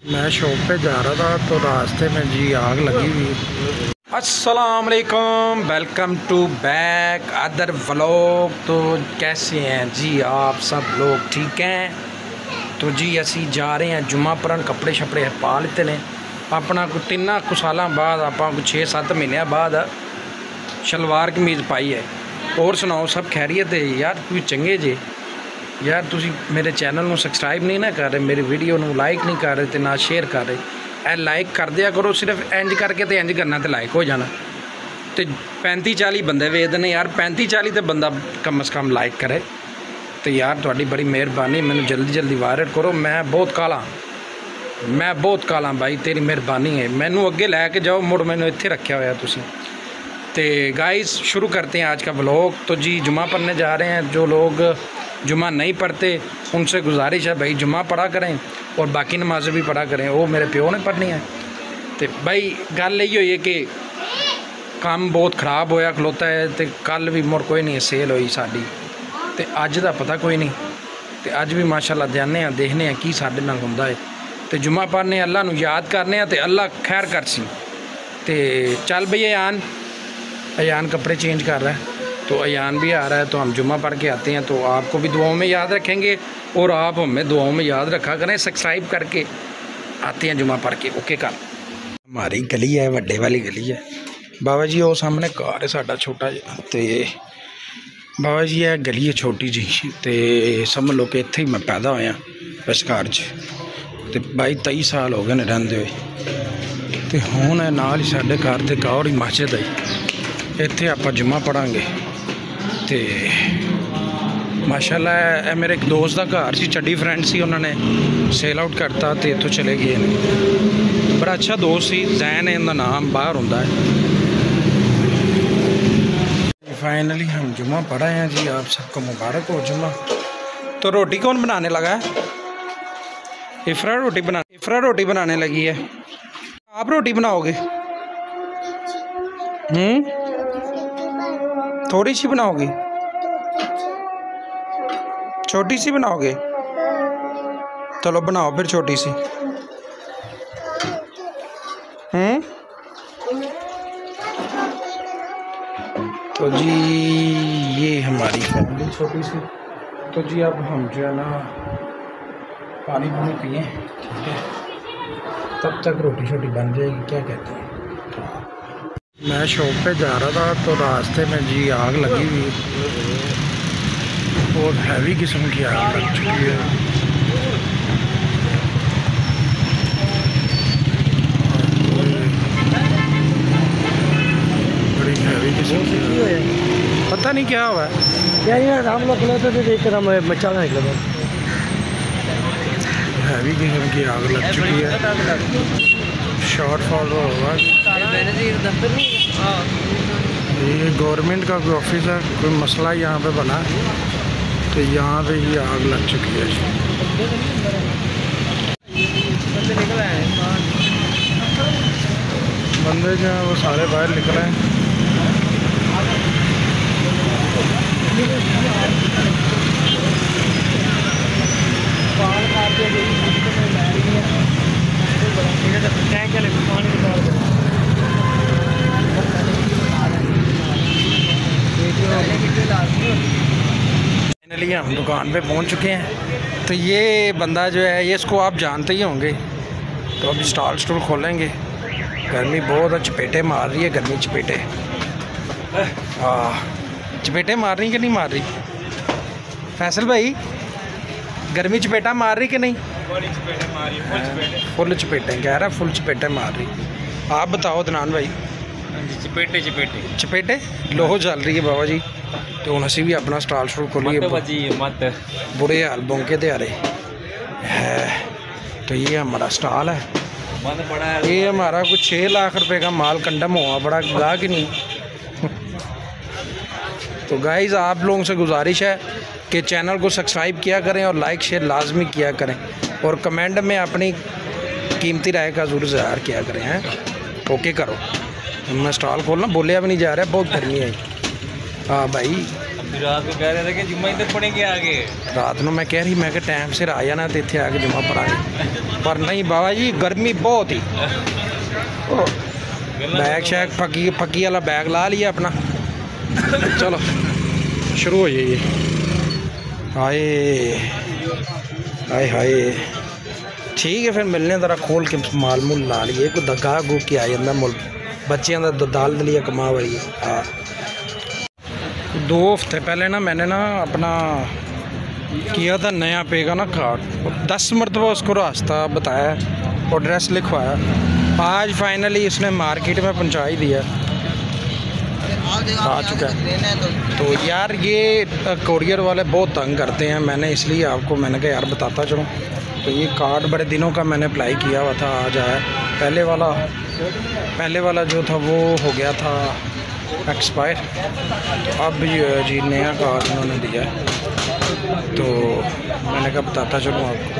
मैं शॉप पे जा रहा था तो रास्ते में जी आग लगी हुई। अस्सलाम वालेकुम, welcome to back other vlog. तो कैसे हैं जी आप सब लोग? ठीक हैं? तो जी असी जा रहे हैं जुम्मा परन, कपड़े शपड़े पा लेते ने अपना को 3 साल बाद, आप 6-7 महीनों बाद शलवार कमीज़ पाई है। और सुनाओ सब खैरियत है यार? कोई चंगे जे यार, तुसी मेरे चैनल में सबसक्राइब नहीं ना कर रहे, मेरी वीडियो में लाइक नहीं कर रहे तो ना शेयर कर रहे। ए लाइक कर दिया करो, सिर्फ इंज करके तो इंज करना तो लाइक हो जाना। तो 35-40 बंदे वेखते हैं यार, 35-40 तो बंदा कम से कम लाइक करे। तो यार थोड़ी बड़ी मेहरबानी, मैंने जल्दी वायरल करो। मैं बहुत काला भाई, तेरी मेहरबानी है। मैनू अगे लैके जाओ, मुड़ मैनू इत्थे रखा होया तुसी। तो गाइस शुरू करते हैं आज का व्लॉग। तो जी जुम्मा पढ़ने जा रहे हैं। जो लोग जुम्मा नहीं पढ़ते उनसे गुजारिश है भाई जुम्मा पढ़ा करें और बाकी नमाज़ें भी पढ़ा करें। वो मेरे प्यो ने पढ़नी है। तो भाई गल यही हुई है कि काम बहुत ख़राब होया खलोता है। तो कल भी मुड़ कोई नहीं सेल हुई साड़ी, तो अज का पता कोई नहीं। तो अज भी माशाल्लाह जाने देखने की साढ़े नाल हुंदा है। तो जुम्मा पढ़ने अल्लाह नू याद करने, तो अल्लाह खैर कर सी। तो चल भई अयान कपड़े चेंज कर रहा है, तो अयान भी आ रहा है। तो हम जुम्मा पढ़ के आते हैं, तो आपको भी दुआओं में याद रखेंगे और आप हमें दुआओं में याद रखा करें। सब्सक्राइब करके आते हैं जुम्मा पढ़ के। ओके कल हमारी गली है, वड्डे वाली गली है। बाबा जी वो सामने घर है साडा छोटा जिहा। तो बाबा जी है गली है छोटी जी। तो समझ लो कि इत्थे ही मैं पैदा होया इस घर च। तो 22-23 साल हो गए ने रहिंदे होए। तो हुण नाल ही साडे घर ते गौर ही मस्जिद है, इत्थे आपां जुम्मा पढ़ांगे। तो माशाल्लाह मेरे एक दोस्त का घर सी, चड्डी फ्रेंड सी, उन्होंने सेल आउट करता तो इतों चले गए। बड़ा अच्छा दोस्त सी, जैन है उनका नाम, बाहर होंदा है। फाइनली हम जुम्मा पढ़ा हैं जी। आप सबको मुबारक हो जुम्मा। तो रोटी कौन बनाने लगा है? इफ्रा रोटी बनाने लगी है। आप रोटी बनाओगे? थोड़ी सी बनाओगे? छोटी सी बनाओगे? चलो बनाओ फिर छोटी सी। तो जी ये हमारी फैमिली छोटी सी। तो जी अब हम जो है ना पानी पिए, ठीक है? तब तक रोटी शोटी बन जाएगी। क्या कहते हैं? मैं शॉप पे जा रहा था तो रास्ते में जी आग लगी हुई, बहुत हैवी किस्म की आग लग चुकी है। बड़ी हैवी किस्म की, पता नहीं क्या हुआ है। क्या यार हम लोग खिलाते थे, देख कर हम मचा नहीं खिलाते। हैवी किस्म की आग लग चुकी है। शॉर्ट फॉल होगा। ये गवर्नमेंट का कोई ऑफिस है, कोई मसला यहाँ पे बना, तो यहाँ पे ही आग लग चुकी है। बंदे जो हैं वो सारे बाहर निकले हैं। फाइनली हम दुकान पे पहुंच चुके हैं। तो ये बंदा जो है, ये इसको आप जानते ही होंगे। तो अभी स्टॉल खोलेंगे। गर्मी बहुत है, चपेटे मार रही है गर्मी। चपेटे मार रही कि नहीं मार रही? फैसल भाई गर्मी चपेटा मार रही कि नहीं? फुल चपेटे कह रहा, फुल चपेटे मार रही। आप बताओ दनान भाई। चपेटे लोहो चल रही है बाबा जी। तो हम असी भी अपना स्टॉल खोलिए। बुरे हाल बोंके दे आ रहे है। तो ये हमारा स्टॉल है। ये हमारा कुछ 6 लाख रुपए का माल कंडम हुआ, बड़ा गा कि नहीं। तो गाइज़ आप लोगों से गुजारिश है कि चैनल को सब्सक्राइब किया करें और लाइक शेयर लाजमी किया करें और कमेंट में अपनी कीमती राय का ज़रूर ज़ाहिर किया करें। हैं ओके करो। मैं स्टॉल खोलना बोलिया भी नहीं जा रहा, बहुत गर्मी है। हाँ भाई रात को कह रहे थे कि जुम्मा इधर पढ़ेंगे आगे। रात में मैं कह रही मैं कि टाइम सिर आ जाना तो इतने आके जुम्मा पढ़ांगे, पर नहीं बाबा जी गर्मी बहुत ही। बैग शैग पक्की वाला बैग ला लिया अपना, चलो शुरू हो जाइए। हाय हाय हाय ठीक है, फिर मिलने ज़रा खोल के माल मूल ला लिए, कोई दगा गू के आ जाता मुल बच्चों का दाल दलिया कमा वाली। हाँ 2 हफ्ते पहले ना मैंने ना अपना किया था नया पे का ना कार्ड, 10 मरतबा उसको रास्ता बताया और एड्रेस लिखवाया, आज फाइनली इसने मार्केट में पहुंचा ही दिया, आ चुका है। तो यार ये कोरियर वाले बहुत तंग करते हैं, मैंने इसलिए आपको मैंने कहा यार बताता चलूँ। तो ये कार्ड बड़े दिनों का मैंने अप्लाई किया हुआ था, आज आया। पहले वाला जो था वो हो गया था एक्सपायर, तो अब जी नया कार्ड उन्होंने दिया है, तो मैंने कहा बताता चलूँ आपको।